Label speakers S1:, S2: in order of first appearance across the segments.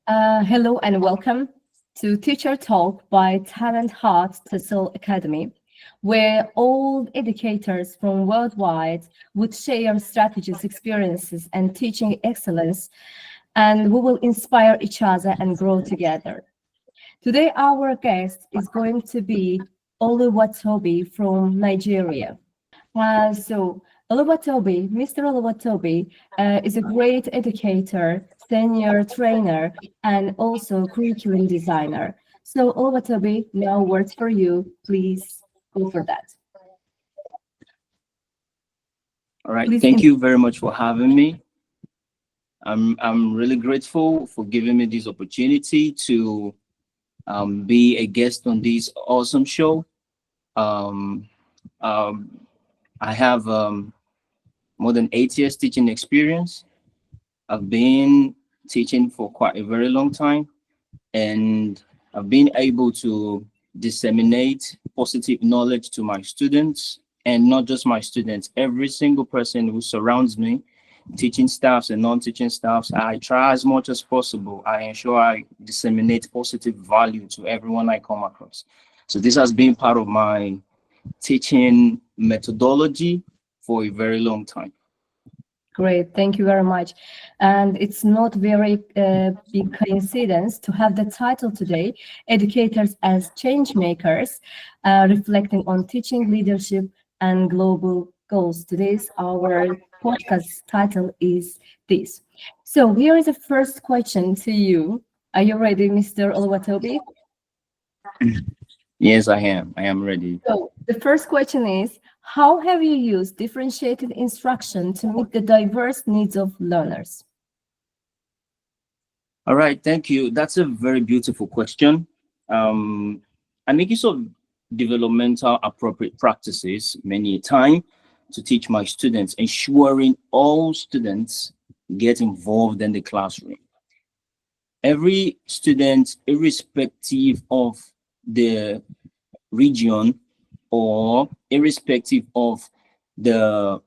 S1: Hello and welcome to Teacher Talk by TalentHut TESOL Academy, where all educators from worldwide would share strategies, experiences, and teaching excellence, and we will inspire each other and grow together. Today, our guest is going to be Oluwatobi from Nigeria. So Oluwatobi, Mr. Oluwatobi is a great educator, senior trainer, and also curriculum designer. So Oluwatobi, now words for you. Please go for that.
S2: All right. Thank you very much for having me. I'm really grateful for giving me this opportunity to be a guest on this awesome show. I have more than 8 years teaching experience. I've been teaching for quite a very long time, and I've been able to disseminate positive knowledge to my students, and not just my students, every single person who surrounds me, teaching staffs and non-teaching staffs. I try as much as possible. I ensure I disseminate positive value to everyone I come across. So this has been part of my teaching methodology for a very long time.
S1: Great, thank you very much. And it's not very big coincidence to have the title today, Educators as Changemakers, reflecting on teaching leadership and global goals. Today's our podcast title is this. So here is the first question to you. Are you ready, Mr. Oluwatobi?
S2: Yes, I am. I am ready.
S1: So the first question is, how have you used differentiated instruction to meet the diverse needs of learners?
S2: All right, thank you. That's a very beautiful question. I make use of developmental appropriate practices many a time to teach my students, ensuring all students get involved in the classroom. Every student, irrespective of the region or irrespective of the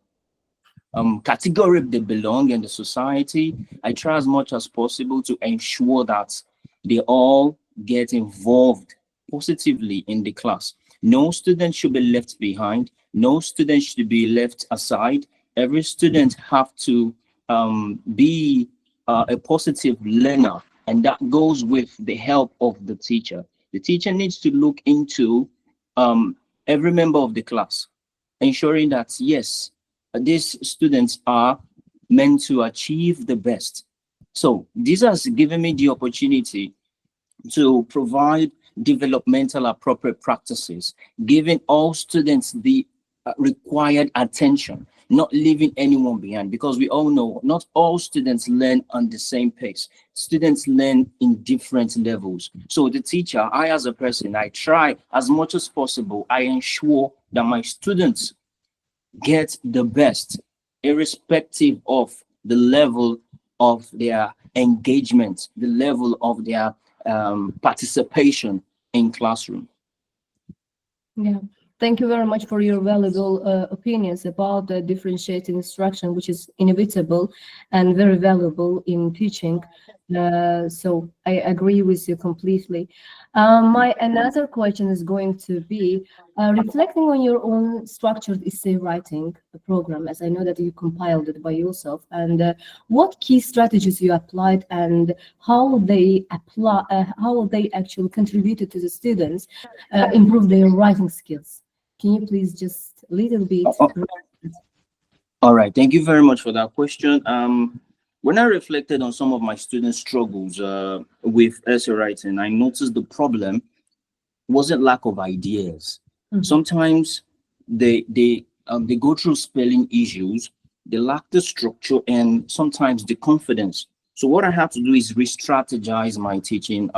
S2: category they belong in the society, I try as much as possible to ensure that they all get involved positively in the class. No student should be left behind. No student should be left aside. Every student have to be a positive learner, and that goes with the help of the teacher. The teacher needs to look into every member of the class, ensuring that, yes, these students are meant to achieve the best. So this has given me the opportunity to provide developmental appropriate practices, giving all students the required attention, not leaving anyone behind, because we all know not all students learn on the same pace. Students learn in different levels. So the teacher, I as a person, I try as much as possible, I ensure that my students get the best, irrespective of the level of their engagement, the level of their participation in classroom.
S1: Yeah, thank you very much for your valuable opinions about the differentiated instruction, which is inevitable and very valuable in teaching. So I agree with you completely. My another question is going to be reflecting on your own structured essay writing program, as I know that you compiled it by yourself, and what key strategies you applied and how they actually contributed to the students improve their writing skills. Can you please just a little bit?
S2: All right, thank you very much for that question. When I reflected on some of my students' struggles with essay writing, I noticed the problem wasn't lack of ideas. Mm-hmm. Sometimes they go through spelling issues, they lack the structure and sometimes the confidence. So what I have to do is re-strategize my teaching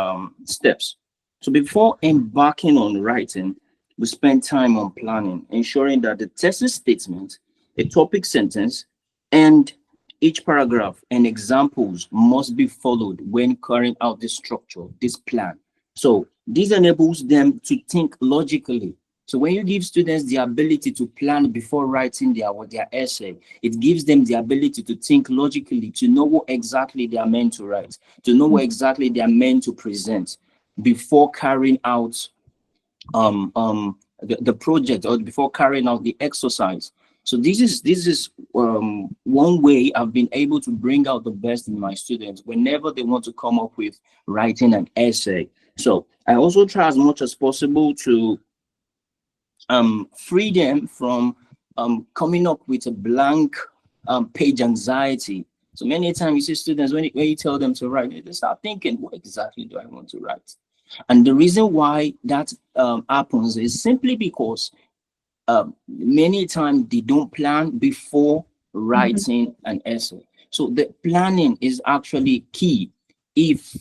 S2: steps. So before embarking on writing, we spend time on planning, ensuring that the thesis statement, a topic sentence, and each paragraph and examples must be followed when carrying out this structure, this plan. So this enables them to think logically, So when you give students the ability to plan before writing their essay, it gives them the ability to think logically, to know what exactly they are meant to write, to know what exactly they are meant to present before carrying out the project, or before carrying out the exercise. So this is one way I've been able to bring out the best in my students whenever they want to come up with writing an essay. So I also try as much as possible to free them from coming up with a blank page anxiety. So many times you see students, when you tell them to write, they start thinking, what exactly do I want to write? And the reason why that happens is simply because many times they don't plan before writing an essay. So the planning is actually key if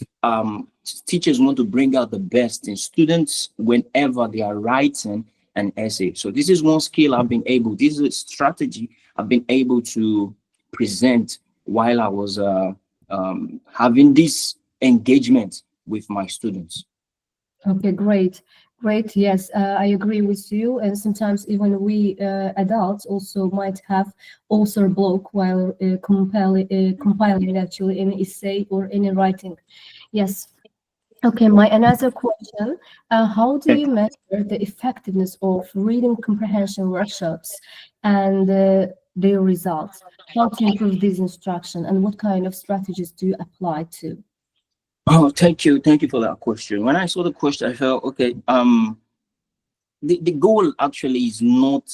S2: teachers want to bring out the best in students whenever they are writing an essay. So this is one skill this is a strategy I've been able to present while I was having this engagement with my students.
S1: Okay, great. Great. Yes, I agree with you. And sometimes even we adults also might have author block while compiling actually any essay or any writing. Yes. Okay, my another question. How do you measure the effectiveness of reading comprehension workshops and their results? How to improve this instruction, and what kind of strategies do you apply to?
S2: Oh, thank you for that question. When I saw the question, I felt, okay, the goal actually is not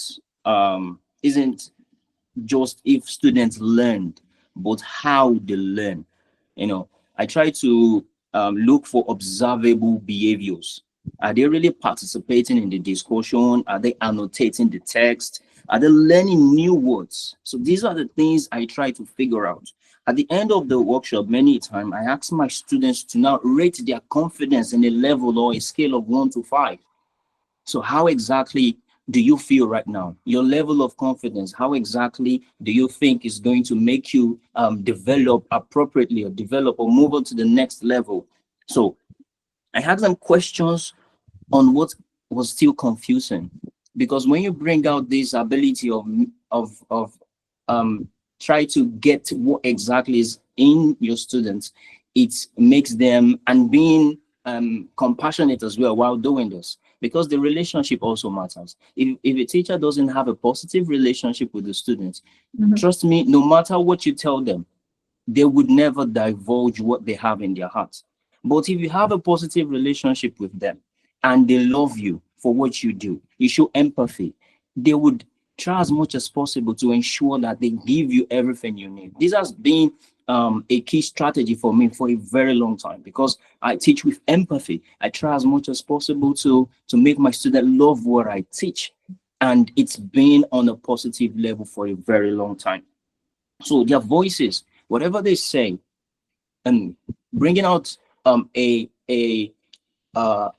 S2: isn't just if students learned, but how they learn. I try to look for observable behaviors. Are they really participating in the discussion? Are they annotating the text? Are they learning new words? So these are the things I try to figure out. At the end of the workshop, many times I ask my students to now rate their confidence in a level or a scale of 1 to 5. So how exactly do you feel right now? Your level of confidence, how exactly do you think is going to make you develop appropriately, or develop or move on to the next level? So I had some questions on what was still confusing, because when you bring out this ability of try to get what exactly is in your students, it makes them, and being compassionate as well while doing this, because the relationship also matters. If a teacher doesn't have a positive relationship with the students, trust me, no matter what you tell them, they would never divulge what they have in their hearts. But if you have a positive relationship with them and they love you for what you do, you show empathy, they would try as much as possible to ensure that they give you everything you need. This has been a key strategy for me for a very long time, because I teach with empathy. I try as much as possible to make my student love what I teach. And it's been on a positive level for a very long time. So their voices, whatever they say, and bringing out a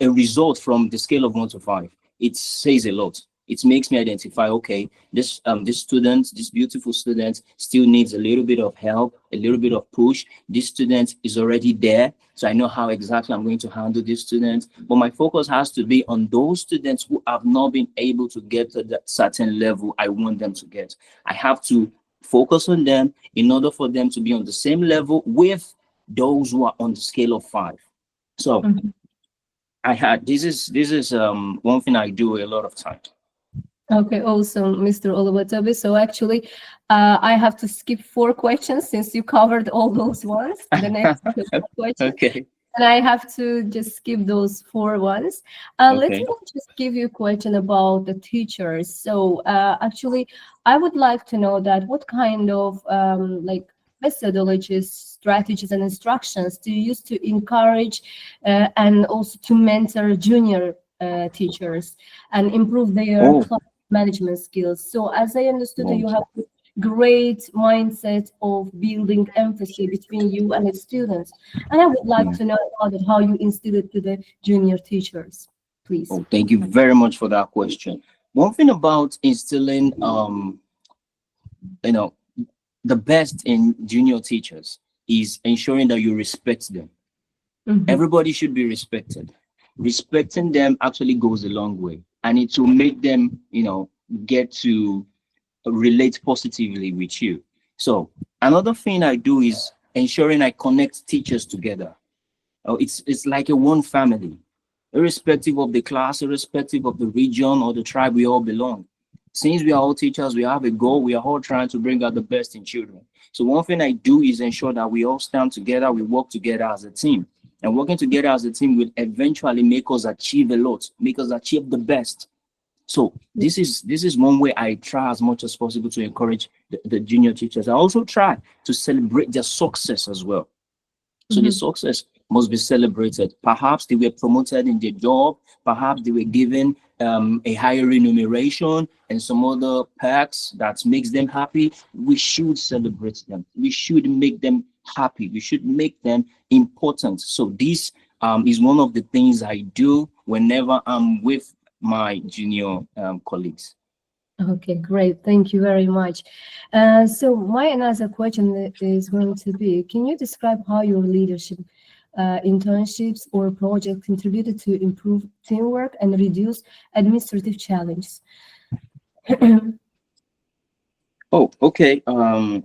S2: result from the scale of 1 to 5, it says a lot. It makes me identify, okay, this student, this beautiful student, still needs a little bit of help, a little bit of push. This student is already there, so I know how exactly I'm going to handle this student. But my focus has to be on those students who have not been able to get to that certain level I want them to get. I have to focus on them in order for them to be on the same level with those who are on the scale of 5. So this is one thing I do a lot of times.
S1: Okay, awesome, Mr. Oluwatobi. So actually, I have to skip 4 questions since you covered all those ones. The next question.
S2: Okay.
S1: And I have to just skip those 4 ones. Let
S2: Okay.
S1: me just give you a question about the teachers. So actually, I would like to know that what kind of like methodologies, strategies, and instructions do you use to encourage and also to mentor junior teachers and improve their class management skills? So as I understood, you have a great mindset of building empathy between you and the students. And I would like to know about it, how you instill it to the junior teachers, please.
S2: Oh, thank you very much for that question. One thing about instilling the best in junior teachers is ensuring that you respect them. Everybody should be respected. Respecting them actually goes a long way. and it will make them, get to relate positively with you. So another thing I do is ensuring I connect teachers together. It's like a one family, irrespective of the class, irrespective of the region or the tribe we all belong. Since we are all teachers, we have a goal. We are all trying to bring out the best in children. So one thing I do is ensure that we all stand together, we work together as a team. And working together as a team will eventually make us achieve a lot, make us achieve the best. So this is one way I try as much as possible to encourage the junior teachers. I also try to celebrate their success as well. So the success must be celebrated. Perhaps they were promoted in their job, perhaps they were given a higher remuneration and some other perks that makes them happy. We should celebrate them. We should make them happy. We should make them important. So this is one of the things I do whenever I'm with my junior colleagues.
S1: Okay, great. Thank you very much. So my another question is going to be, can you describe how your leadership internships or projects contributed to improve teamwork and reduce administrative challenges?
S2: Oh, okay. And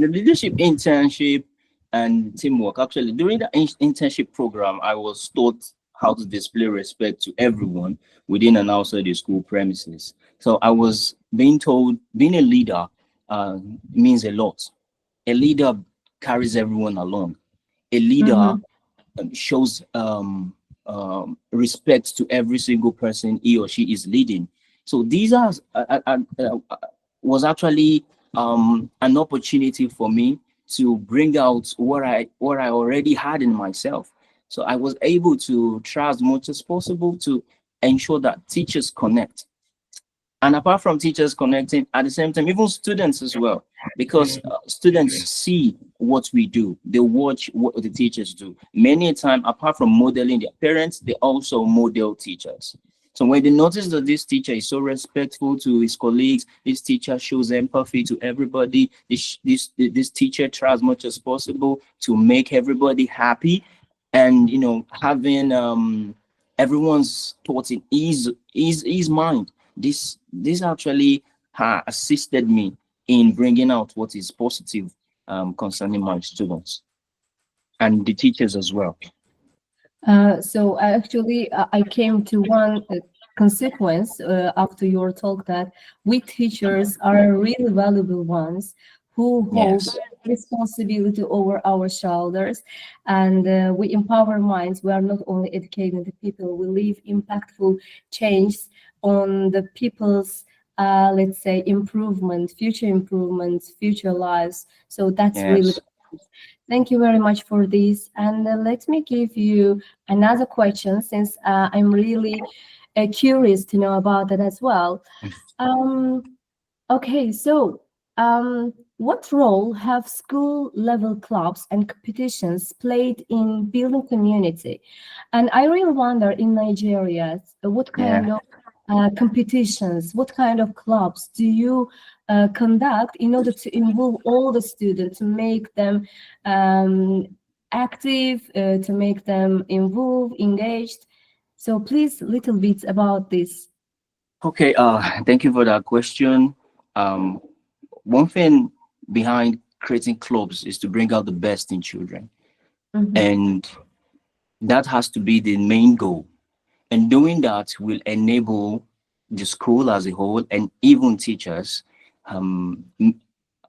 S2: the leadership internship and teamwork. Actually, during the internship program, I was taught how to display respect to everyone within and outside the school premises. So I was being told being a leader means a lot. A leader carries everyone along. A leader shows respect to every single person he or she is leading. So these are was actually an opportunity for me to bring out what I already had in myself. So I was able to try as much as possible to ensure that teachers connect. And apart from teachers connecting, at the same time, even students as well, because students see what we do, they watch what the teachers do. Many a time, apart from modeling their parents, they also model teachers. So when they notice that this teacher is so respectful to his colleagues, this teacher shows empathy to everybody, this teacher tries as much as possible to make everybody happy, and having everyone's thoughts in his mind. This actually assisted me in bringing out what is positive concerning my students and the teachers as well.
S1: So actually, I came to one consequence after your talk that we teachers are really valuable ones who hold
S2: Yes.
S1: responsibility over our shoulders, and we empower minds. We are not only educating the people, we leave impactful change on the people's let's say improvements, future lives. So that's really
S2: Yes.
S1: thank you very much for this. And let me give you another question since I'm really curious to know about that as well. Um, okay, so what role have school level clubs and competitions played in building community? And I really wonder in Nigeria, what kind
S2: Yeah.
S1: of competitions, what kind of clubs do you conduct in order to involve all the students, to make them active, to make them involved, engaged? So please, little bit about this.
S2: Okay. Thank you for that question. Um, One thing behind creating clubs is to bring out the best in children,
S1: Mhm,
S2: and that has to be the main goal. And doing that will enable the school as a whole and even teachers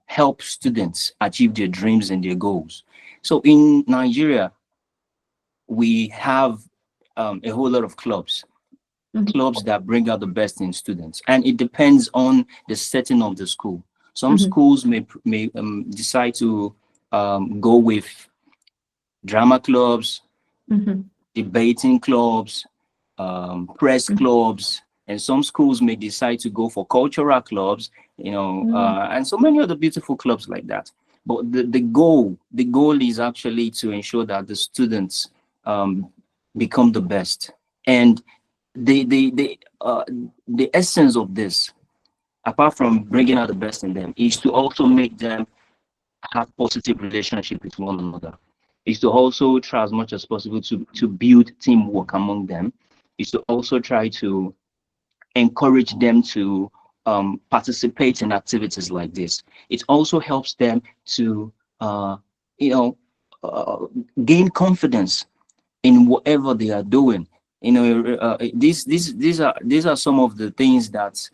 S2: help students achieve their dreams and their goals. So in Nigeria, we have a whole lot of
S1: mhm,
S2: clubs that bring out the best in students, and it depends on the setting of the school. Some
S1: mhm,
S2: schools may decide to go with drama clubs,
S1: mhm,
S2: debating clubs, press
S1: mhm,
S2: clubs, and some schools may decide to go for cultural clubs,
S1: mhm.
S2: and so many other beautiful clubs like that. But the goal is actually to ensure that the students become the best. And the essence of this, apart from bringing out the best in them, is to also make them have positive relationship with one another. Is to also try as much as possible to build teamwork among them. is to also try to encourage them to participate in activities like this. It also helps them to, you know, uh, gain confidence in whatever they are doing. You know, these are some of the things that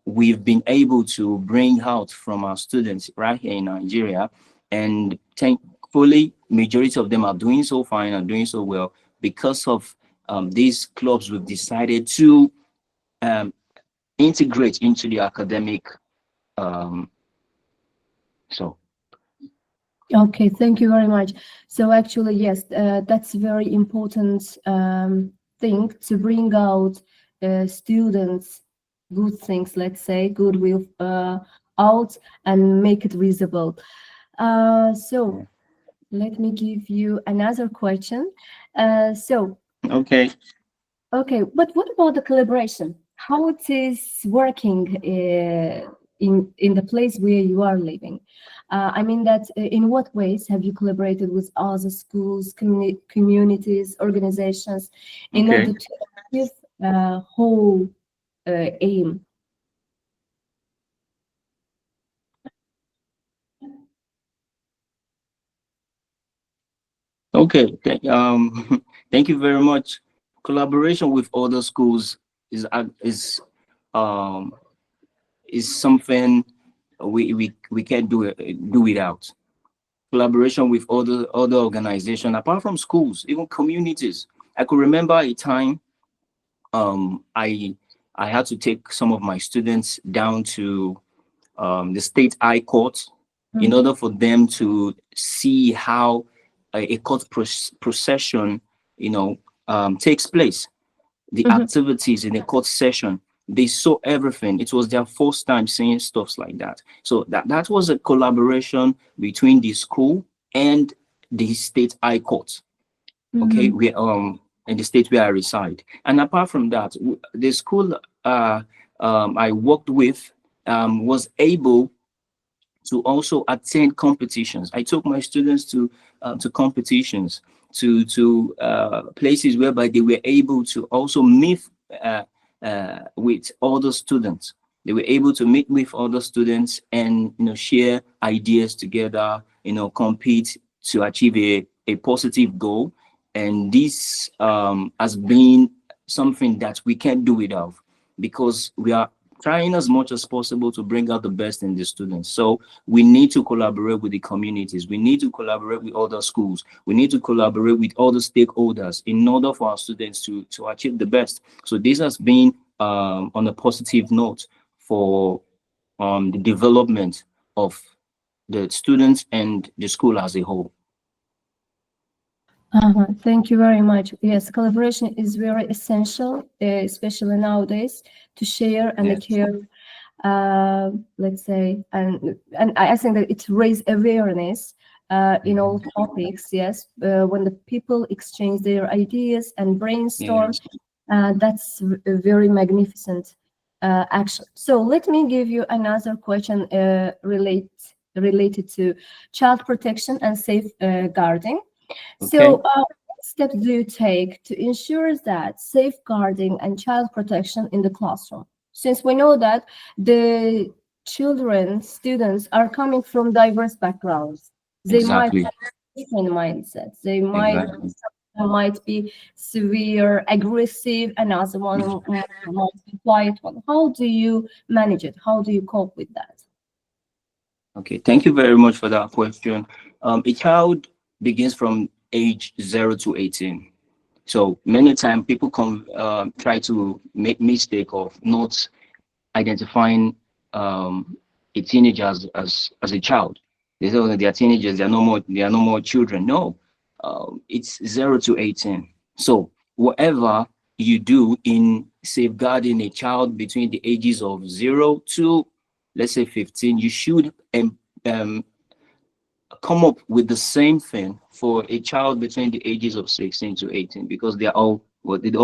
S2: we've been able to bring out from our students right here in Nigeria, and thankfully, majority of them are doing so fine and doing so well because of these clubs we've decided to um, integrate into the academic. Um, so
S1: Okay, thank you very much. So actually, yes, that's very important thing to bring out students good things, let's say, goodwill out and make it visible. So let me give you another question. So
S2: okay.
S1: okay, but what about the collaboration? How it is working in the place where you are living? I mean that in what ways have you collaborated with other schools, communities, organizations in
S2: Okay.
S1: order to achieve whole aim?
S2: Okay. Thank you very much. Collaboration with other schools is um is something we can't do without. Collaboration with other organizations apart from schools, even communities. I could remember a time um I I had to take some of my students down to the state high court in
S1: Mhm,
S2: order for them to see how a court procession, takes place. The
S1: mhm,
S2: activities in a court session, they saw everything. It was their first time seeing stuff like that. So that was a collaboration between the school and the state high court. Okay,
S1: mhm,
S2: we in the state where I reside. And apart from that, the school I worked with was able to also attend competitions. I took my students to competitions, to places whereby they were able to also meet uh, with other students. They were able to meet with other students and share ideas together. Compete to achieve a positive goal. And this has been something that we can't do without, because we are trying as much as possible to bring out the best in the students. So we need to collaborate with the communities. We need to collaborate with other schools. We need to collaborate with other stakeholders in order for our students to achieve the best. So this has been on a positive note for the development of the students and the school as a whole.
S1: Thank you very much. Yes, collaboration is very essential, especially nowadays, to share and
S2: Yes.
S1: care. Let's say, and I think that it raises awareness in all topics. Yes, when the people exchange their ideas and brainstorm,
S2: Yes.
S1: that's a very magnificent action. So let me give you another question related to child protection and safeguarding. So,
S2: Okay.
S1: what steps do you take to ensure that safeguarding and child protection in the classroom? Since we know that the children, students are coming from diverse backgrounds, they might
S2: Exactly.
S1: have different mindsets. They
S2: Exactly.
S1: might be severe, aggressive, another one might be quiet one. How do you manage it? How do you cope with that?
S2: Okay, thank you very much for that question. A child begins from age 0 to 18. So many times people come try to make mistake of not identifying a teenager as a child. They say, "Oh, they are teenagers. They are no more children." No, it's 0 to 18. So whatever you do in safeguarding a child between the ages of 0 to, let's say, 15, you should um, come up with the same thing for a child between the ages of 16 to 18, because they all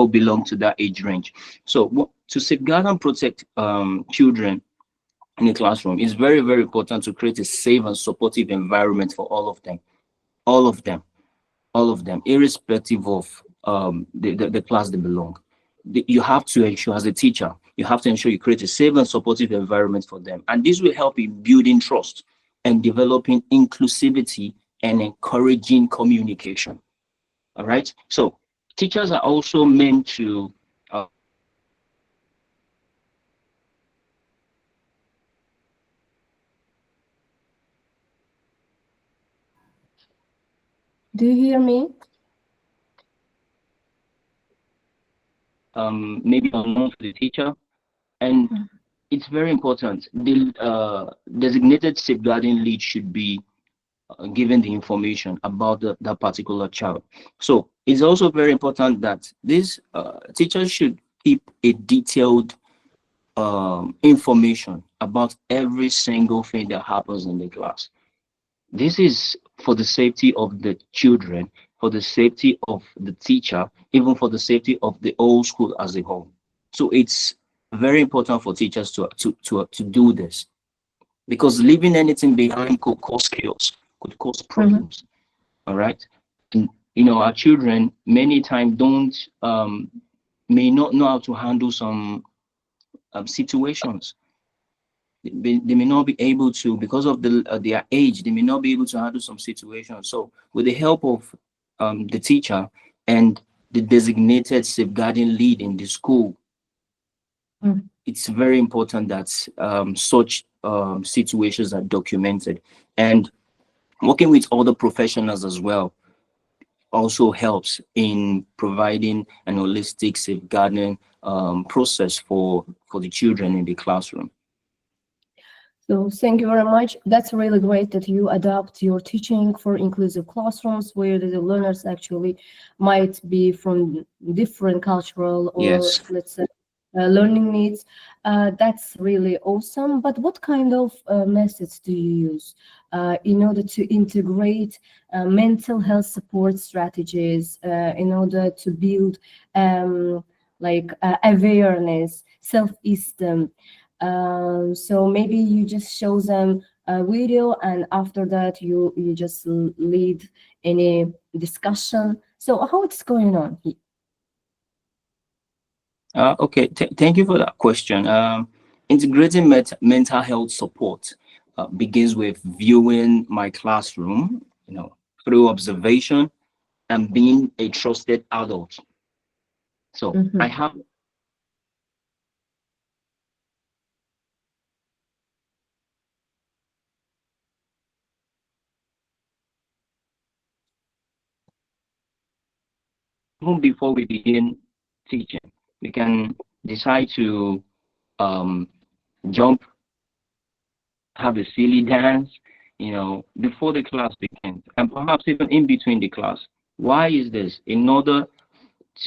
S2: belong to that age range. So to safeguard and protect children in the classroom, it's very, very important to create a safe and supportive environment for all of them, irrespective of the class they belong. you have to ensure, as a teacher, you have to ensure you create a safe and supportive environment for them. And this will help in building trust and developing inclusivity and encouraging communication. All right. So teachers are also meant to
S1: Do you hear me?
S2: maybe unknown to the teacher. And it's very important. The designated safeguarding lead should be given the information about that particular child. So it's also very important that this teachers should keep a detailed information about every single thing that happens in the class. This is for the safety of the children, for the safety of the teacher, even for the safety of the whole school as a whole. So it's very important for teachers to do this, because leaving anything behind could cause chaos, could cause problems. All right. And, our children many times don't may not know how to handle some situations. They may not be able to, because of their age, they may not be able to handle some situations. So with the help of the teacher and the designated safeguarding lead in the school, it's very important that such situations are documented. And working with other professionals as well also helps in providing an holistic safeguarding process for the children in the classroom.
S1: So thank you very much. That's really great that you adapt your teaching for inclusive classrooms where the learners actually might be from different cultural or
S2: Yes.
S1: let's say learning needs. That's really awesome. But what kind of methods do you use in order to integrate mental health support strategies in order to build awareness, self-esteem? So maybe you just show them a video, and after that you just lead any discussion. So how it's going on?
S2: Okay, thank you for that question. Integrating mental health support begins with viewing my classroom, through observation and being a trusted adult. So I have even before we begin teaching, we can decide to jump, have a silly dance, before the class begins, and perhaps even in between the class. Why is this? In order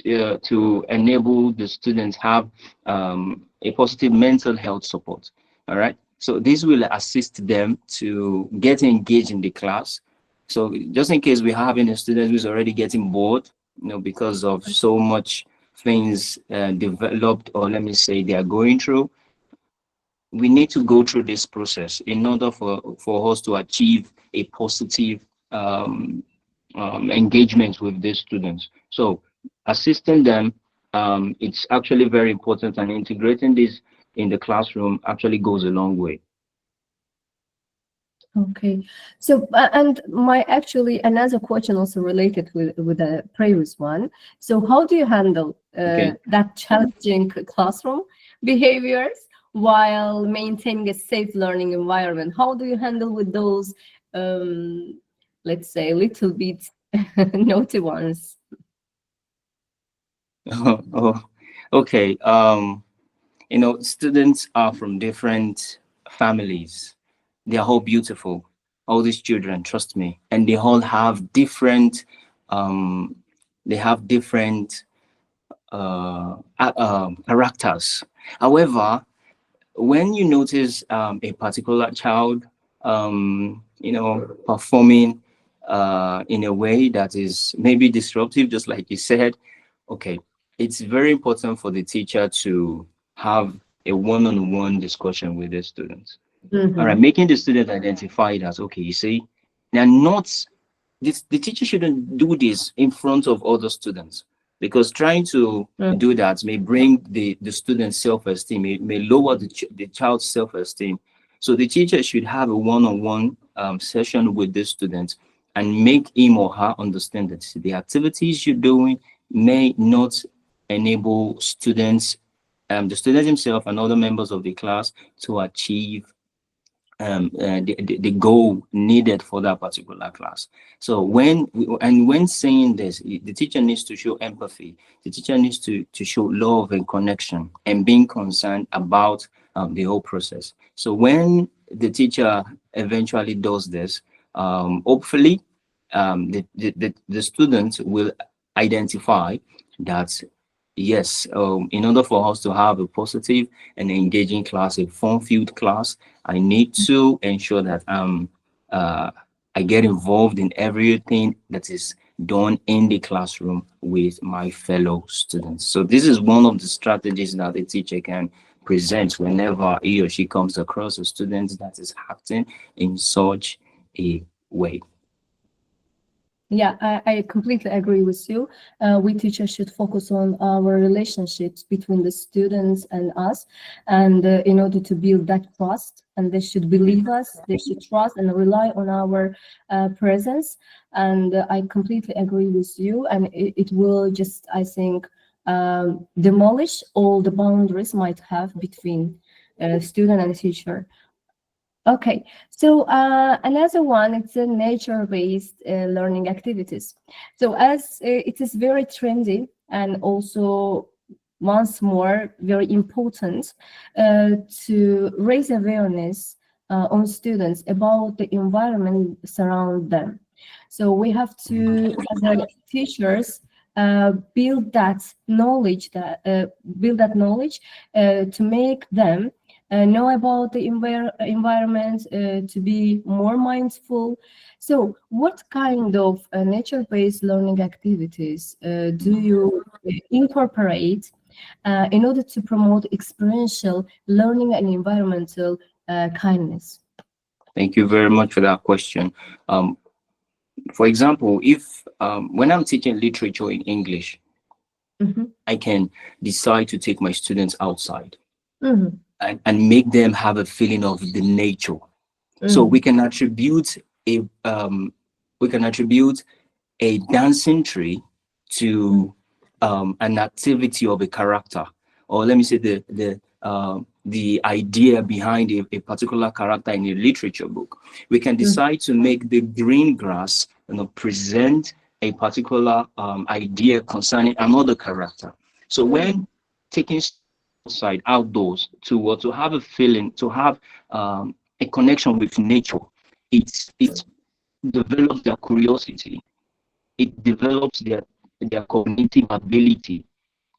S2: to enable the students have a positive mental health support. All right. So this will assist them to get engaged in the class. So just in case we're having a student who's already getting bored, because of so much things developed, or let me say they are going through, we need to go through this process in order for us to achieve a positive engagement with these students. So assisting them, it's actually very important, and integrating this in the classroom actually goes a long way.
S1: Okay, so and my actually another question also related with the previous one. So how do you handle that challenging classroom behaviors while maintaining a safe learning environment? How do you handle with those, let's say, little bit naughty ones?
S2: Oh, okay. Students are from different families. They are all beautiful. All these children, trust me, and they all have different. They have different characters. However, when you notice a particular child, performing in a way that is maybe disruptive, just like you said, okay, it's very important for the teacher to have a one-on-one discussion with the students. All right, making the student identify that, okay, you see, they're not, the teacher shouldn't do this in front of other students. because trying to do that may bring the student's self-esteem, may lower the child's self-esteem. So the teacher should have a one-on-one session with the student and make him or her understand that the activities you're doing may not enable students, the student himself and other members of the class to achieve the goal needed for that particular class. So when saying this, the teacher needs to show empathy. The teacher needs to show love and connection and being concerned about the whole process. So when the teacher eventually does this, hopefully the student will identify that yes, in order for us to have a positive and engaging class, a fun-filled class, I need to ensure that I get involved in everything that is done in the classroom with my fellow students. So this is one of the strategies that the teacher can present whenever he or she comes across a student that is acting in such a way.
S1: Yeah, I completely agree with you. We teachers should focus on our relationships between the students and us, and in order to build that trust, and they should believe us, they should trust and rely on our presence. And I completely agree with you. And it will just, I think, demolish all the boundaries might have between student and teacher. Okay, so another one, it's a nature-based learning activities. So as it is very trendy and also once more very important to raise awareness on students about the environment surround them. So we have to, as a teachers, build that knowledge to make them know about the environment, to be more mindful. So what kind of nature-based learning activities do you incorporate in order to promote experiential learning and environmental kindness?
S2: Thank you very much for that question. For example, if when I'm teaching literature in English, I can decide to take my students outside. And make them have a feeling of the nature. So we can attribute a dancing tree to an activity of a character, or let me say the idea behind a particular character in a literature book. We can decide to make the green grass, present a particular idea concerning another character. So when taking outside, outdoors, to have a feeling, to have a connection with nature, it develops their curiosity, it develops their cognitive ability.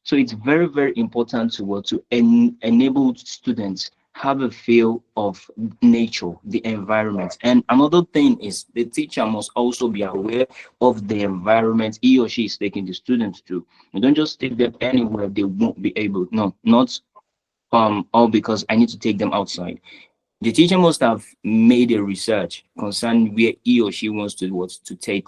S2: So it's very, very important to enable students have a feel of nature, the environment. And another thing is the teacher must also be aware of the environment he or she is taking the students to. You don't just take them anywhere they won't be able. No, not all because I need to take them outside. The teacher must have made a research concerning where he or she wants to take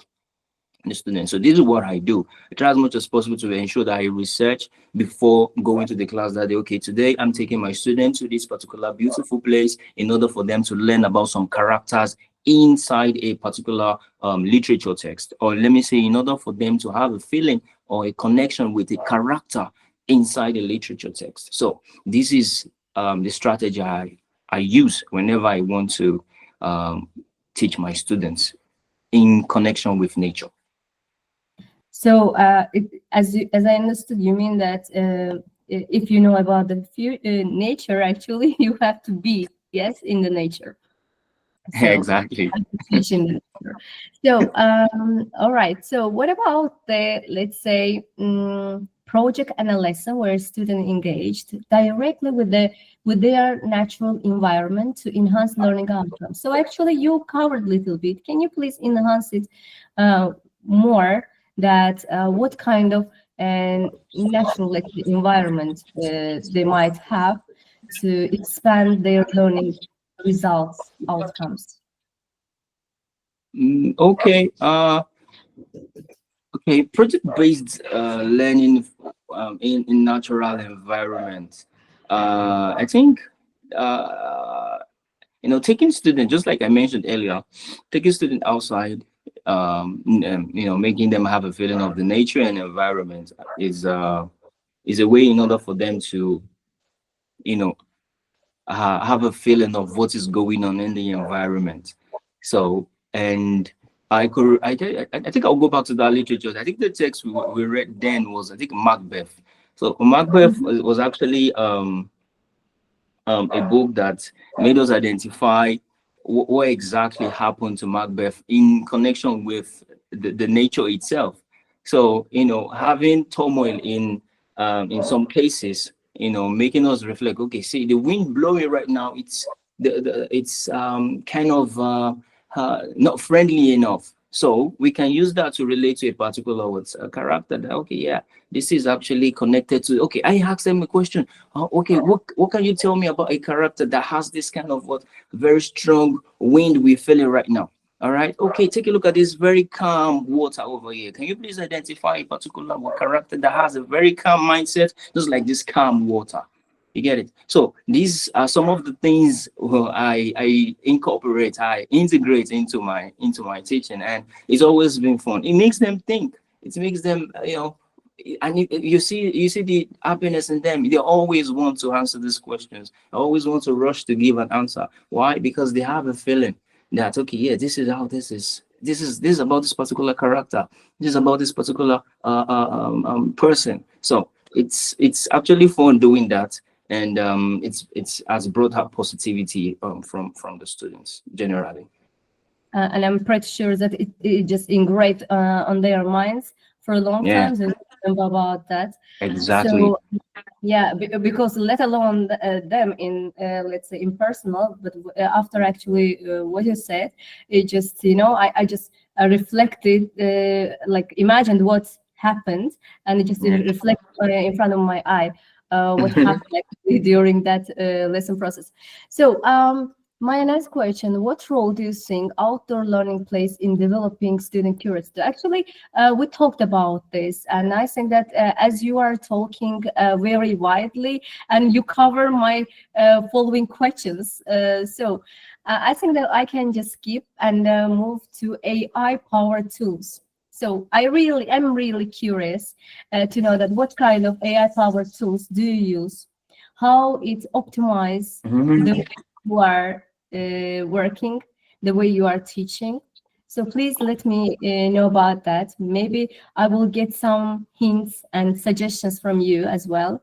S2: the student. So this is what I do. I try as much as possible to ensure that I research before going to the class that okay, today I'm taking my student to this particular beautiful place in order for them to learn about some characters inside a particular literature text, or let me say, in order for them to have a feeling or a connection with a character inside a literature text. So this is the strategy I use whenever I want to teach my students in connection with nature.
S1: So as I understood, you mean that if you know about the nature, actually, you have to be, yes, in the nature. So,
S2: exactly.
S1: So, all right. So what about the, let's say, project analysis where students engaged directly with their natural environment to enhance learning outcomes? So actually, you covered a little bit. Can you please enhance it more? That what kind of natural environment they might have to expand their learning results, outcomes.
S2: Okay. Okay, project-based learning in natural environment. I think taking student, just like I mentioned earlier, taking student outside, making them have a feeling of the nature and environment is a way in order for them to you know have a feeling of what is going on in the environment. So, and I think I'll go back to that literature. I think the text we read then was, I think, Macbeth. So Macbeth
S1: Mhm.
S2: was actually a book that made us identify what exactly happened to Macbeth in connection with the nature itself. So, having turmoil in some cases, making us reflect. Okay, see the wind blowing right now. It's kind of not friendly enough. So we can use that to relate to a particular what's a character. That, okay, yeah, this is actually connected to. Okay, I asked them a question. Okay, what can you tell me about a character that has this kind of what very strong wind we're feeling right now? All right. Okay, take a look at this very calm water over here. Can you please identify a particular character that has a very calm mindset, just like this calm water? You get it? So these are some of the things I incorporate, I integrate into my teaching, and it's always been fun. It makes them think. It makes them, and you see the happiness in them. They always want to answer these questions. They always want to rush to give an answer. Why? Because they have a feeling that, okay, yeah, this is how this is. This is about this particular character. This is about this particular person. So it's actually fun doing that, and it's has brought out positivity from the students generally.
S1: And I'm pretty sure that it just engraved on their minds for a long
S2: Yeah,
S1: time. So think about that.
S2: exactly.
S1: So yeah, because let alone them in let's say impersonal, but after actually what you said, it just I just reflected, like imagined what happened, and it just
S2: Yeah.
S1: reflect in front of my eye what happened actually during that lesson process. So my next question: what role do you think outdoor learning plays in developing student curiosity? Actually, we talked about this, and I think that as you are talking very widely, and you cover my following questions, so I think that I can just skip and move to AI-powered tools. So I'm really curious to know that what kind of AI-powered tools do you use, how it optimize the
S2: Mhm.
S1: way you are working, the way you are teaching. So please let me know about that. Maybe I will get some hints and suggestions from you as well.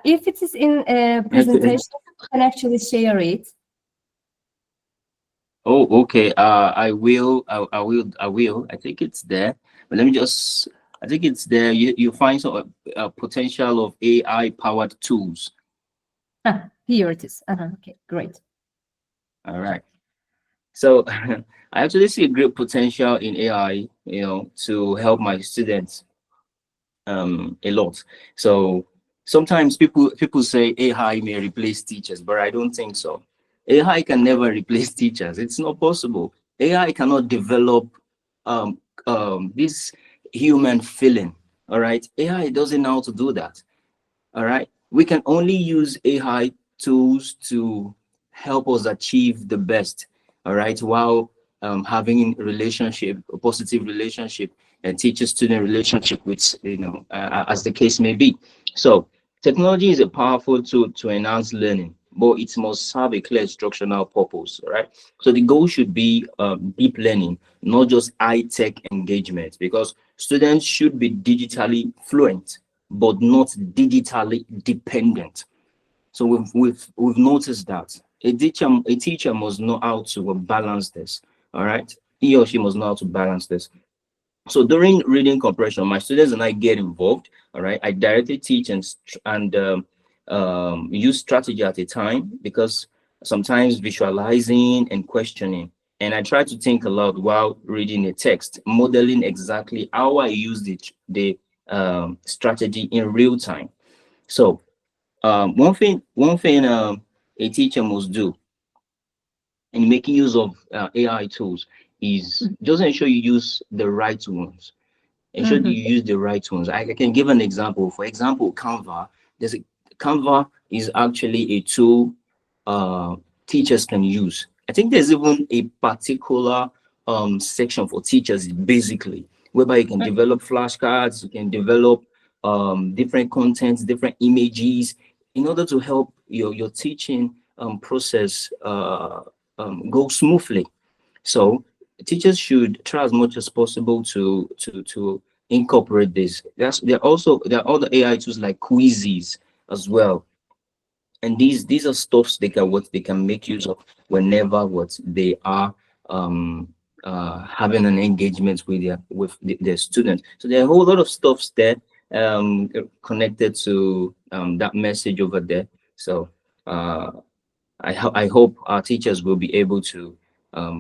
S1: If it is in a
S2: Okay.
S1: presentation, you can actually share it.
S2: Oh, okay. I will. I think it's there. But let me just. I think it's there. You find some potential of AI powered tools.
S1: Ah, here it is. Okay, great.
S2: All right. So I actually see a great potential in AI. To help my students a lot. So sometimes people say AI may replace teachers, but I don't think so. AI can never replace teachers. It's not possible. AI cannot develop um this human feeling. All right, AI doesn't know how to do that. All right, we can only use AI tools to help us achieve the best. All right, while having a positive relationship, and teacher-student relationship, which as the case may be. So technology is a powerful tool to enhance learning, but it must have a clear instructional purpose. All right, so the goal should be deep learning, not just high-tech engagement, because students should be digitally fluent but not digitally dependent. So we've noticed that a teacher must know how to balance this. All right, he or she must know how to balance this. So during reading comprehension, my students and I get involved. All right, I directly teach and use strategy at a time, because sometimes visualizing and questioning. And I try to think aloud while reading a text, modeling exactly how I use the strategy in real time. So one thing a teacher must do in making use of AI tools is just ensure you use the right ones. ensure that you use the right ones. I can give an example. For example, Canva. Canva is actually a tool uh, teachers can use. I think there's even a particular section for teachers, basically, whereby you can develop flashcards, you can develop different contents, different images, in order to help your teaching process go smoothly. So teachers should try as much as possible to incorporate this. There are other AI tools like quizzes as well, and these are stuffs they can make use of whenever what they are um having an engagement with their students. So there are a whole lot of stuffs there connected to that message over there. So uh I hope our teachers will be able to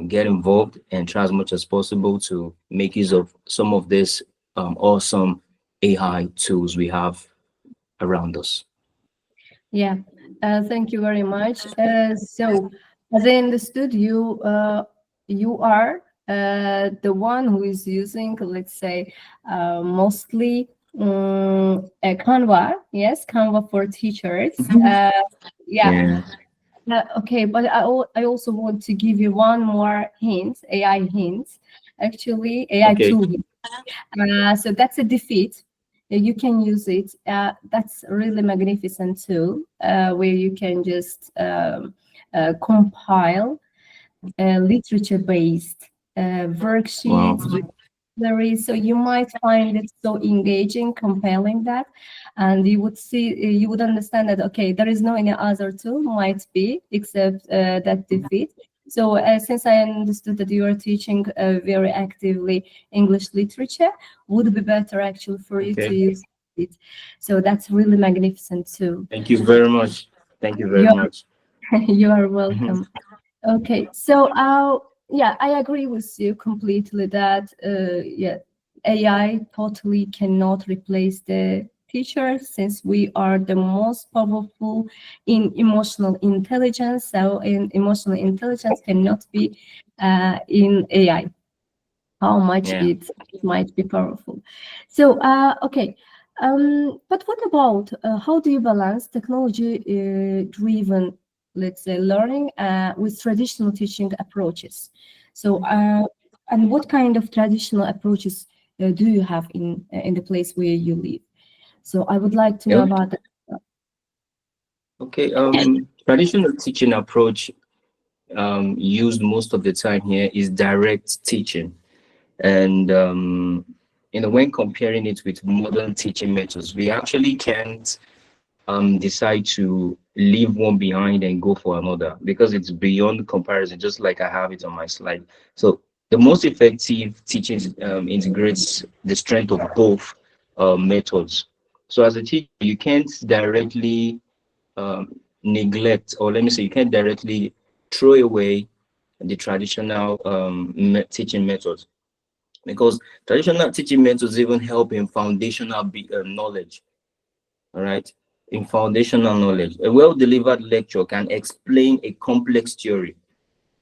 S2: get involved and try as much as possible to make use of some of this awesome AI tools we have around us.
S1: Yeah, thank you very much. So, as I understood, you are the one who is using, let's say, mostly Canva. Yes, Canva for teachers. Yeah.
S2: Yeah.
S1: Okay, but I also want to give you one more hint, AI hint. Actually, AI
S2: Okay.
S1: tool. So that's a defeat. You can use it. That's a really magnificent tool where you can just compile literature-based
S2: Wow.
S1: worksheets with theories. So you might find it so engaging, compelling that, and you would see, you would understand that okay, there is no any other tool might be except that defeat. So since I understood that you are teaching very actively English literature, would it be better actually for you to
S2: Okay.
S1: use it. So that's really magnificent too.
S2: Thank you very much. Thank you very
S1: You
S2: much.
S1: you are
S2: Mhm.
S1: welcome. Okay, so yeah, I agree with you completely that yeah, AI totally cannot replace the teacher since we are the most powerful in emotional intelligence. So, in emotional intelligence cannot be in AI. How much
S2: Yeah.
S1: it might be powerful. So, okay. But what about how do you balance technology driven, let's say, learning with traditional teaching approaches? So, and what kind of traditional approaches do you have in the place where you live? So, I would like to know
S2: Okay.
S1: about that.
S2: Okay. Traditional teaching approach used most of the time here is direct teaching, and when comparing it with modern teaching methods, we actually can't decide to leave one behind and go for another because it's beyond comparison, just like I have it on my slide. So the most effective teaching integrates the strength of both methods. So as a teacher, you can't directly neglect, or let me say, you can't directly throw away the traditional teaching methods, because traditional teaching methods even help in foundational knowledge. All right. In foundational knowledge, a well-delivered lecture can explain a complex theory.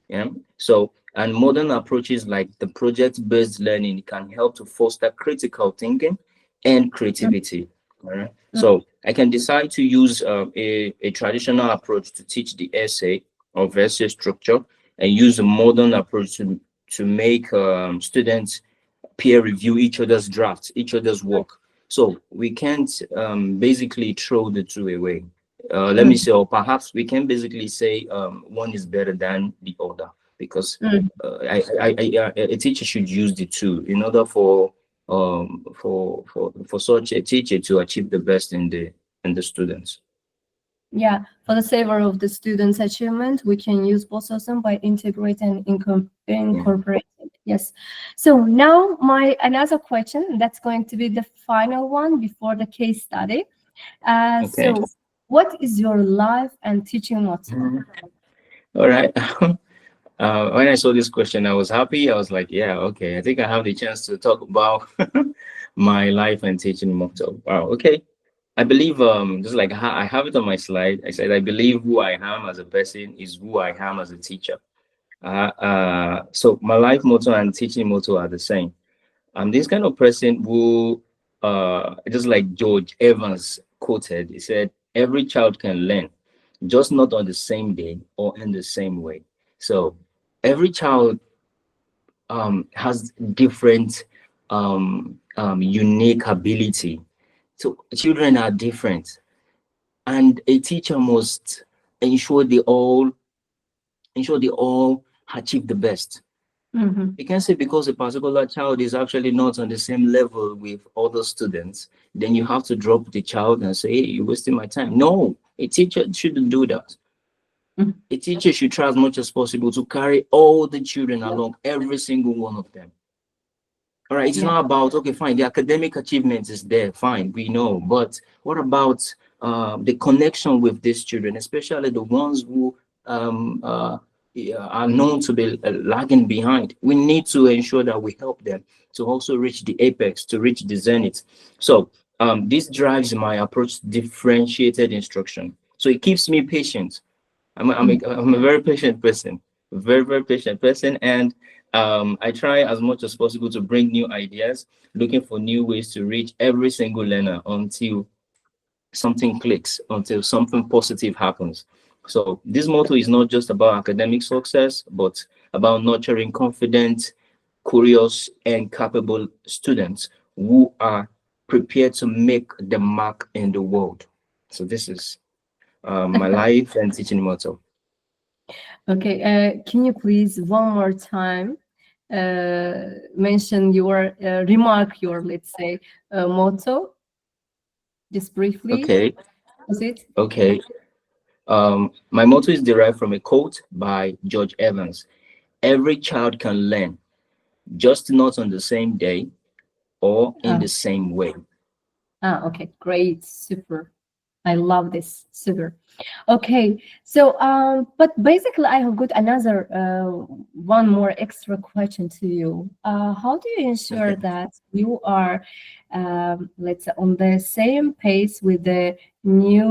S2: Yeah. So, and modern approaches like the project-based learning can help to foster critical thinking and creativity. All right. So, I can decide to use a traditional approach to teach the essay or essay structure, and use a modern approach to make students peer review each other's drafts, each other's work. So we can't basically throw the two away. Let me
S1: Mm,
S2: say, or perhaps we can basically say one is better than the other, because
S1: mm.
S2: a teacher should use the two in order for such a teacher to achieve the best in the students.
S1: Yeah, for the savor of the students' achievement, we can use both of them by integrating and
S2: Yeah.
S1: incorporating. Yes. So now my another question, that's going to be the final one before the case study.
S2: Okay.
S1: So what is your life and teaching motto?
S2: Mhm. All right. When I saw this question, I was happy. I was like, yeah, okay, I think I have the chance to talk about my life and teaching motto. Wow, okay. I believe, just like I have it on my slide, I said, I believe who I am as a person is who I am as a teacher. So my life motto and teaching motto are the same. I'm this kind of person who, just like George Evans quoted, he said, every child can learn, just not on the same day or in the same way. So every child has different unique ability. So children are different, and a teacher must ensure they all achieve the best.
S1: Mhm.
S2: You can say because a particular child is actually not on the same level with other students, then you have to drop the child and say, hey, you're wasting my time. No, a teacher shouldn't do that.
S1: Mhm.
S2: A teacher should try as much as possible to carry all the children along, every single one of them. All right, it's
S1: Yeah.
S2: not about, okay, fine, the academic achievement is there, fine, we know. But what about the connection with these children, especially the ones who yeah, are known to be lagging behind? We need to ensure that we help them to also reach the apex, to reach the zenith. So this drives my approach to differentiated instruction. So it keeps me patient.
S1: Mhm.
S2: I'm a very patient person, very, very patient person. And I try as much as possible to bring new ideas, looking for new ways to reach every single learner until something clicks, until something positive happens. So this motto is not just about academic success, but about nurturing confident, curious, and capable students who are prepared to make the mark in the world. So this is my life and teaching motto.
S1: Okay, can you please one more time mention your remark, your, let's say, motto, just briefly?
S2: Okay,
S1: Is it?
S2: okay. My motto is derived from a quote by George Evans. Every child can learn, just not on the same day or in
S1: Ah,
S2: the same way.
S1: okay, great, super. I love this, super. Okay, so but basically, I have got another one more extra question to you. How do you ensure
S2: Okay.
S1: that you are, let's say, on the same pace with the new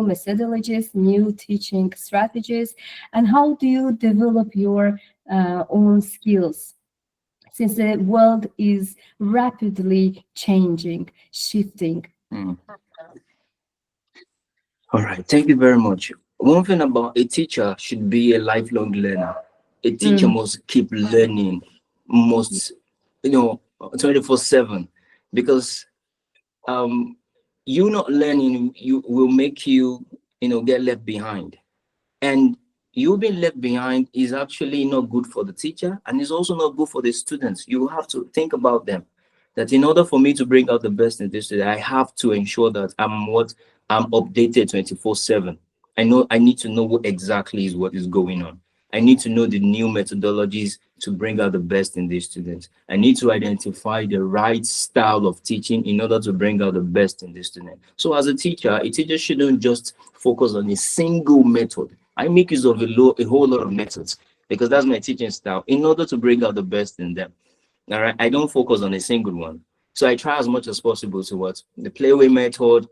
S1: methodologies, new teaching strategies, and how do you develop your own skills? Since the world is rapidly changing, shifting.
S2: Mm. All right. Thank you very much. One thing about a teacher should be a lifelong learner. A teacher
S1: Mm,
S2: must keep learning, must, 24/7, because um, you not learning you will make you, get left behind. And you being left behind is actually not good for the teacher, and it's also not good for the students. You have to think about them, that in order for me to bring out the best in this student, I have to ensure that I'm updated 24/7. I need to know what exactly is what is going on. I need to know the new methodologies to bring out the best in these students. I need to identify the right style of teaching in order to bring out the best in this student. So as a teacher shouldn't just focus on a single method. I make use of a whole lot of methods because that's my teaching style in order to bring out the best in them. All right. I don't focus on a single one. So I try as much as possible to what the playway method,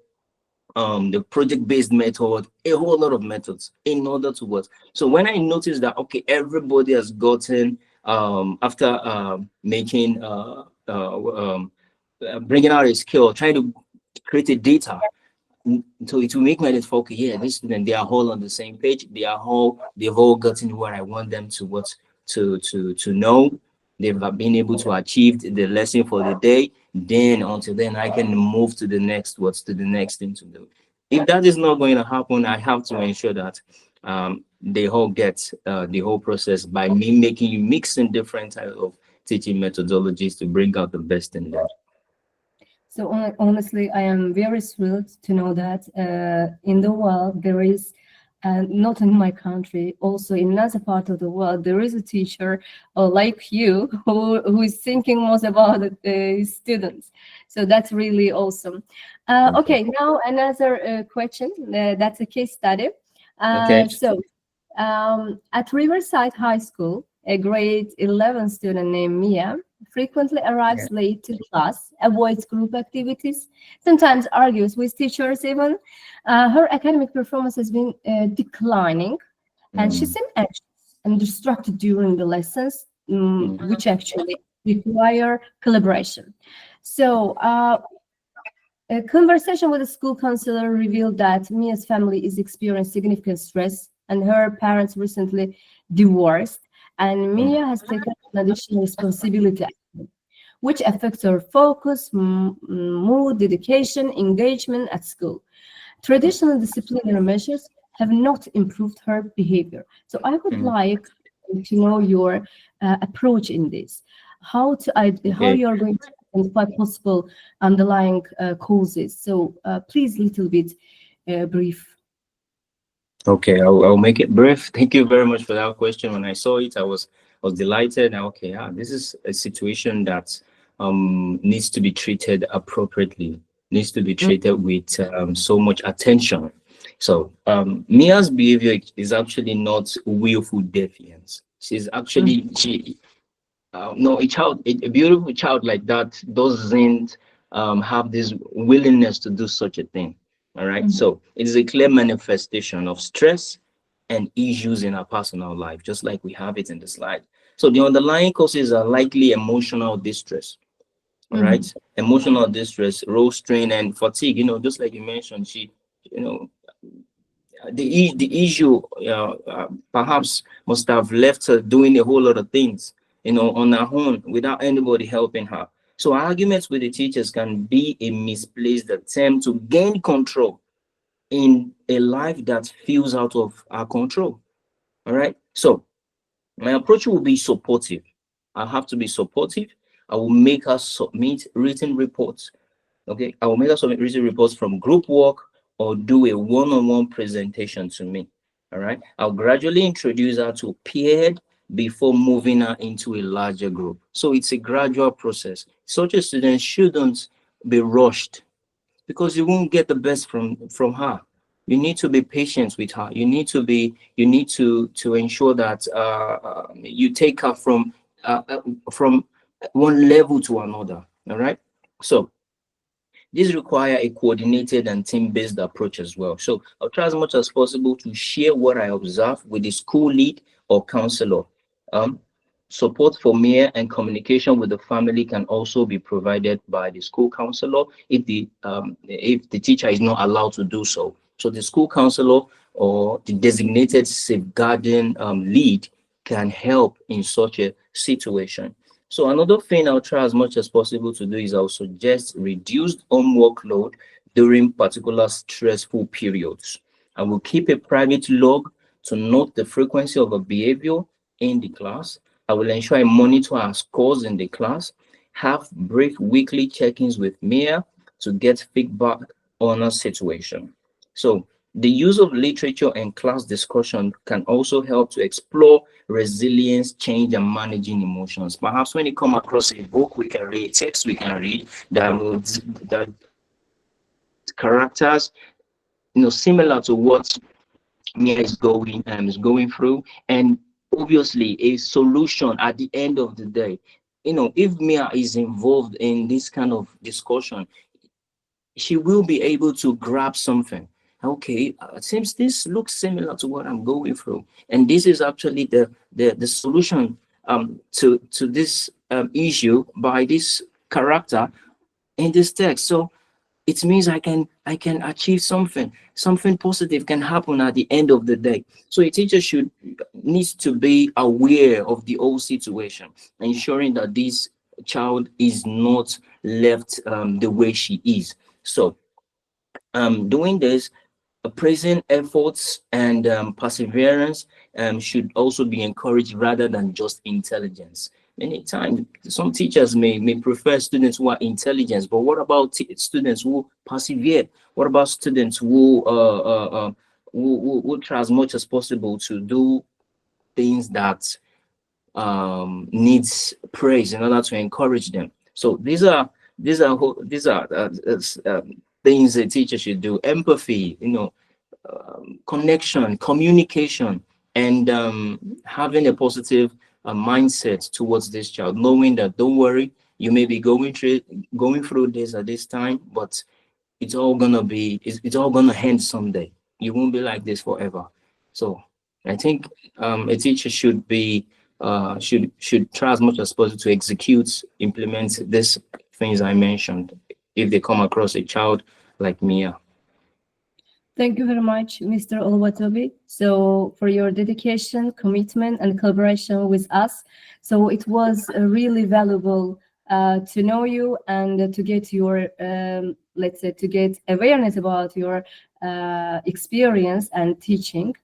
S2: the project-based method, a whole lot of methods in order to what. So when I notice that okay, everybody has gotten after making bringing out a skill, trying to create a data, so it will make me identify, okay, yeah, this student, they are all on the same page. They've all gotten what I want them to what to know. They've been able to achieve the lesson for the day. Then until then, I can move to the next thing to do. If that is not going to happen, I have to ensure that they all get the whole process by me making you mixing different types of teaching methodologies to bring out the best in them.
S1: So honestly, I am very thrilled to know that in the world there is, not in my country, also in another part of the world, there is a teacher like you who is thinking most about the students. So that's really awesome.
S2: Okay.
S1: Okay, now another question. That's a case study.
S2: Okay.
S1: At Riverside High School, a grade 11 student named Mia frequently
S2: Yeah.
S1: arrives late to class, avoids group activities, sometimes argues with teachers even. Her academic performance has been declining, and she
S2: Mm,
S1: seemed anxious and distracted during the lessons,
S2: mm,
S1: which actually require collaboration. So, a conversation with a school counselor revealed that Mia's family is experiencing significant stress, and her parents recently divorced, and Mia has taken an additional responsibility, which affects her focus, mood, dedication, engagement at school. Traditional disciplinary measures have not improved her behavior. So I would
S2: Mm.
S1: like to know your approach in this. How
S2: Okay.
S1: you're going to identify possible underlying causes. So please, little bit brief.
S2: Okay, I'll make it brief. Thank you very much for that question. When I saw it, I was delighted. Okay, this is a situation that needs to be treated appropriately, needs to be treated with so much attention. So Mia's behavior is actually not willful defiance. She's actually she no, a beautiful child like that doesn't have this willingness to do such a thing. All right.
S1: Mhm,
S2: So it is a clear manifestation of stress and issues in our personal life, just like we have it in the slide. So the underlying causes are likely emotional distress. All right.
S1: mhm,
S2: Emotional distress, role strain, and fatigue. Just like you mentioned, you know, the issue perhaps must have left her doing a whole lot of things, on her own without anybody helping her. So arguments with the teachers can be a misplaced attempt to gain control in a life that feels out of our control. All right. So my approach will be supportive. I have to be supportive. I will make her submit written reports. Okay, I will make us submit written reports from group work or do a one-on-one presentation to me. All right, I'll gradually introduce her to peered before moving her into a larger group. So it's a gradual process. Such a student shouldn't be rushed because you won't get the best from her. You need to be patient with her. You need to ensure that you take her from one level to another. All right. So these require a coordinated and team-based approach as well. So I'll try as much as possible to share what I observe with the school lead or counselor. Um, Support for Mia and communication with the family can also be provided by the school counselor if the teacher is not allowed to do so. So the school counselor or the designated safeguarding lead can help in such a situation. So another thing I'll try as much as possible to do is I'll suggest reduced homework load during particular stressful periods. I will keep a private log to note the frequency of a behavior in the class. I will ensure I monitor our scores in the class, have brief weekly check-ins with Mia to get feedback on a situation. So the use of literature and class discussion can also help to explore resilience, change, and managing emotions. Perhaps when you come across a book we can read, text we can read that characters, similar to what Mia is going through, and obviously a solution at the end of the day. If Mia is involved in this kind of discussion, she will be able to grab something. Okay, it seems this looks similar to what I'm going through, and this is actually the solution to this issue by this character in this text. So it means I can achieve something positive can happen at the end of the day. So a teacher needs to be aware of the whole situation, ensuring that this child is not left the way she is. So doing this, praising efforts and perseverance should also be encouraged rather than just intelligence. Many times, some teachers may prefer students who are intelligent, but what about students who persevere? What about students who try as much as possible to do things that needs praise in order to encourage them? So these are things a teacher should do. Empathy, connection, communication, and having a positive mindset towards this child, knowing that don't worry, you may be going through this at this time, but it's all gonna end someday. You won't be like this forever. So I think a teacher should be should try as much as possible to implement these things I mentioned if they come across a child like Mia.
S1: Thank you very much, Mr. Oluwatobi, so for your dedication, commitment, and collaboration with us. So it was really valuable to know you and to get your, let's say, to get awareness about your experience and teaching.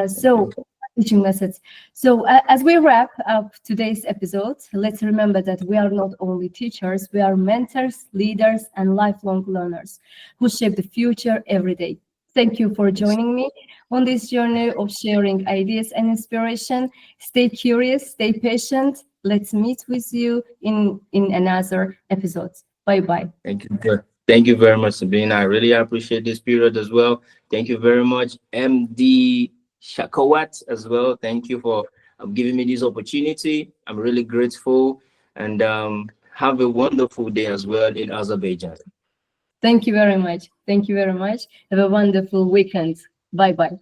S1: So teaching methods. So as we wrap up today's episode, let's remember that we are not only teachers, we are mentors, leaders, and lifelong learners who shape the future every day. Thank you for joining me on this journey of sharing ideas and inspiration. Stay curious, stay patient. Let's meet with you in another episode. Bye-bye.
S2: Thank you. Thank you very much, Sabina. I really appreciate this period as well. Thank you very much, MD Shakawat, as well. Thank you for giving me this opportunity. I'm really grateful, and have a wonderful day as well in Azerbaijan.
S1: Thank you very much. Thank you very much. Have a wonderful weekend. Bye-bye.